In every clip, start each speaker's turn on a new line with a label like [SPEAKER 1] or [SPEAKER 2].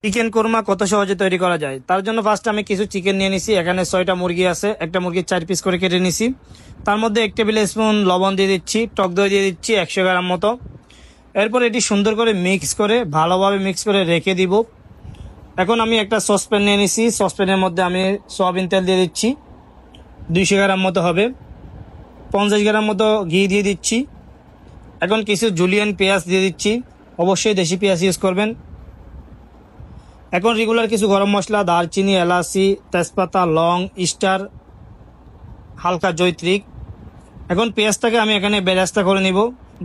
[SPEAKER 1] Chicken korma কত সহজে তৈরি করা যায় তার জন্য ফার্স্ট আমি কিছু চিকেন নিয়ে নিছি। এখানে 6টা মুরগি আছে, একটা মুরগির 4 পিস করে কেটে নিছি। তার মধ্যে 1 টেবিল স্পুন লবণ দিয়ে দিচ্ছি, টক দই দিয়ে দিচ্ছি 100 গ্রাম মতো। এরপর এটি সুন্দর করে মিক্স করে ভালোভাবে মিক্স করে রেখে দিব। এখন আমি একটা সসপ্যান নিয়ে নিছি, সসপ্যানের মধ্যে আমি সয়াবিন তেল দিয়ে দিচ্ছি 200 গ্রাম মতো হবে। 50 গ্রাম মতো ঘি দিয়ে দিচ্ছি। এখন কিছু জুলিয়ান পেঁয়াজ দিয়ে দিচ্ছি, অবশ্যই দেশি পেঁয়াজ ইউজ করবেন। এখন রেগুলার কিছু গরম মশলা, দারচিনি, এলাচি, তেজপাতা, লং, স্টার, হালকা জৈত্রিক। এখন পেঁয়াজটাকে আমি এখানে বেরেস্তা করে নিব।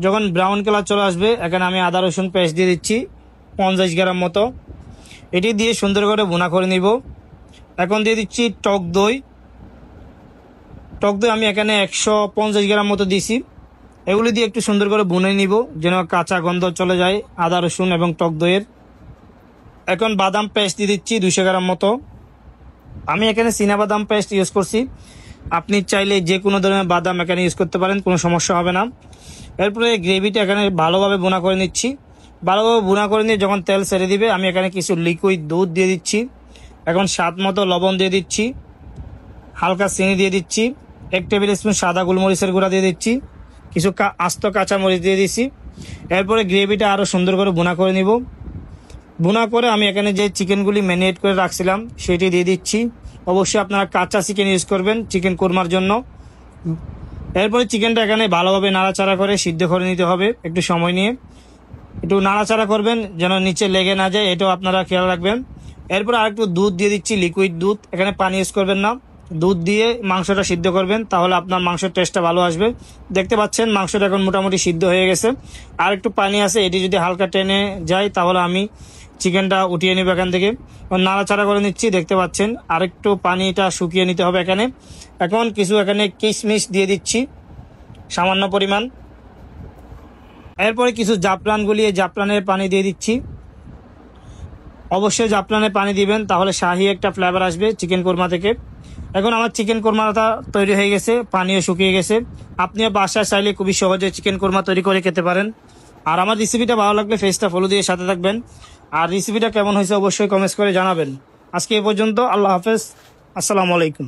[SPEAKER 1] যখন ব্রাউন কালার চলে আসবে এখানে আমি আদা রসুন পেস্ট দিয়ে দিচ্ছি 50 গ্রাম মতো। এটি দিয়ে সুন্দর করে ভুনা করে নিব। এখন দিয়ে দিচ্ছি টক দই। টক দই আমি এখানে 150 গ্রাম মতো দিছি। এগুলি দিয়ে একটু সুন্দর করে ভুনে নিব যেন কাঁচা গন্ধ চলে যায় আদা রসুন এবং টক দইয়ের। এখন বাদাম পেস্ট দিয়ে দিচ্ছি 200 গ্রাম মতো। আমি এখানে চীনা বাদাম পেস্ট ইউজ করছি, আপনি চাইলে যে কোনো ধরনের বাদাম এখানে ইউজ করতে পারেন, কোনো সমস্যা হবে না। এরপরে গ্রেভিটা এখানে ভালোভাবে ভুনা করে নিচ্ছি। ভালোভাবে ভুনা করে নিয়ে যখন তেল ছেড়ে দিবে আমি এখানে কিছু লিকুইড দুধ দিয়ে দিচ্ছি। এখন স্বাদ মতো লবণ দিয়ে দিচ্ছি, হালকা চিনি দিয়ে দিচ্ছি, 1 টেবিল স্পুন সাদা গোলমরিচের গুঁড়া দিয়ে দিচ্ছি, কিছু আস্ত কাঁচা মরিচ দিয়ে দিচ্ছি। এরপরে গ্রেভিটা আরও সুন্দর করে ভুনা করে নিব। ভুনা করে আমি এখানে যে চিকেনগুলি ম্যারিনেট করে রাখছিলাম সেটি দিয়ে দিচ্ছি। অবশ্যই আপনারা কাঁচা চিকেন ইউজ করবেন চিকেন কোরমার জন্য। এরপরে চিকেনটা এখানে ভালোভাবে নাড়াচাড়া করে সিদ্ধ করে নিতে হবে। একটু সময় নিয়ে একটু নাড়াচাড়া করবেন যেন নিচে লেগে না যায়, এটাও আপনারা খেয়াল রাখবেন। এরপর আরেকটু দুধ দিয়ে দিচ্ছি, লিকুইড দুধ, এখানে পানি ইউজ করবেন না। দুধ দিয়ে মাংসটা সিদ্ধ করবেন, তাহলে আপনার মাংসের টেস্টটা ভালো আসবে। দেখতে পাচ্ছেন মাংসটা এখন মোটামুটি সিদ্ধ হয়ে গেছে। আর একটু পানি আছে, এটি যদি হালকা টেনে যায় তাহলে আমি চিকেনটা উঠিয়ে নিব এখান থেকে। নাড়াচাড়া করে নিচ্ছি, দেখতে পাচ্ছেন আরেকটু পানিটা শুকিয়ে নিতে হবে এখানে। এখন কিছু এখানে কিশমিশ দিয়ে দিচ্ছি সামান্য পরিমাণ। এরপরে কিছু জাফরান গুলিয়ে জাফরানের পানি দিয়ে দিচ্ছি। অবশ্যই জাফরানের পানি দিবেন, তাহলে শাহি একটা ফ্লেভার আসবে চিকেন কোরমা থেকে। এখন আমার চিকেন কোরমাটা তৈরি হয়ে গেছে, পানিও শুকিয়ে গেছে। আপনিও বাসায় চাইলে খুবই সহজে চিকেন কোরমা তৈরি করে খেতে পারেন। আর আমার রেসিপিটা ভালো লাগলে পেজটা ফলো দিয়ে সাথে থাকবেন। আর রেসিপিটা কেমন হয়েছে অবশ্যই কমেন্টস করে জানাবেন। আজকে এ পর্যন্ত, আল্লাহ হাফেজ, আসসালামু আলাইকুম।